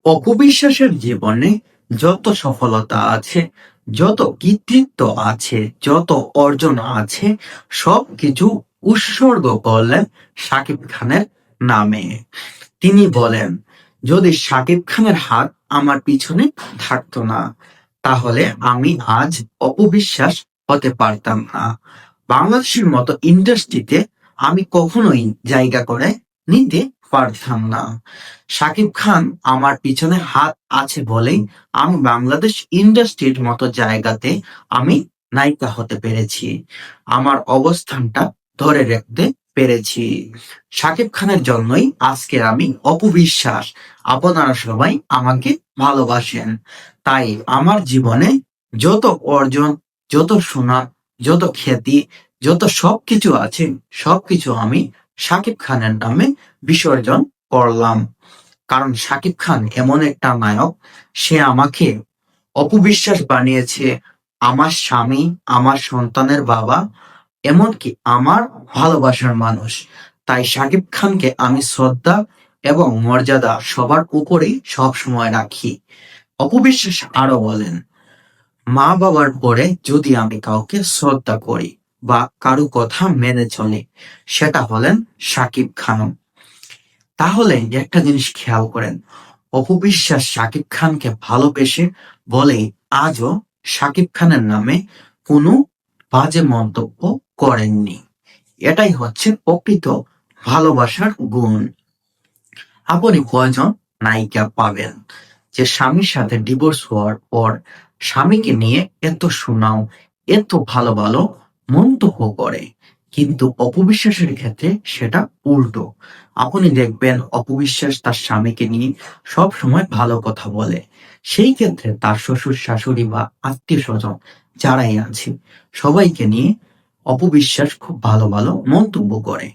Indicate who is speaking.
Speaker 1: অপবিশ্বাসের জীবনে যত সফলতা আছে, যত কৃতিত্ব আছে, যত অর্জন আছে, সবকিছু উৎসর্গ করলেন শাকিব খানের নামে। তিনি বলেন, যদি শাকিব খানের হাত আমার পিছনে থাকতো না, তাহলে আমি আজ অপবিশ্বাস হতে পারতাম না। বাংলাদেশের মতো ইন্ডাস্ট্রিতে আমি কখনোই জায়গা করে নিতে পারতাম না। শাকিব খান আমার পিছনে হাত আছে বলেই আমি বাংলাদেশ ইন্ডাস্ট্রির মতো জায়গাতে আমি নায়িকা হতে পেরেছি। আমার অবস্থানটা ধরে রাখতে পেরেছি। শাকিব খানের জন্যই আজকে আমি অপবিশ্বাস। আপনারা সবাই আমাকে ভালোবাসেন। তাই আমার জীবনে যত অর্জন, যত সুনাম, যত খ্যাতি, যত সবকিছু আছে, সবকিছু আমি শাকিব খানের নামে বিসর্জন করলাম। কারণ শাকিব খান এমন একটা নায়ক, সে আমাকে অপবিশ্বাস বানিয়েছে, আমার স্বামী, আমার সন্তানের বাবা, এমনকি আমার ভালোবাসার মানুষ। তাই শাকিব খানকে আমি শ্রদ্ধা এবং মর্যাদা সবার উপরেই সব সময় রাখি। অপবিশ্বাস আরো বলেন, মা বাবার পরে যদি আমি কাউকে শ্রদ্ধা করি বা কারো কথা মেনে চলি, সেটা হলেন শাকিব খান। তাহলে একটা জিনিস খেয়াল করেন, অপবিশ্বাস শাকিব খানকে ভালোবেসে বলেই আজও শাকিব খানের নামে কোনো বাজে মন্তব্য করেননি। এটাই হচ্ছে প্রকৃত ভালোবাসার গুণ। আপনি কয়জন নায়িকা পাবেন যে স্বামীর সাথে ডিভোর্স হওয়ার পর স্বামীকে নিয়ে এত সুনাম, এত ভালো ভালো মন্তব্য করে, কিন্তু অপবিশ্বাসের ক্ষেত্রে সেটা উল্টো। আপনি দেখবেন অপবিশ্বাস তার স্বামীকে নিয়ে সব সময় ভালো কথা বলে। সেই ক্ষেত্রে তার শ্বশুর শাশুড়ি বা আত্মীয় স্বজন যারাই আছে, সবাইকে নিয়ে অপবিশ্বাস খুব ভালো ভালো মন্তব্য করে।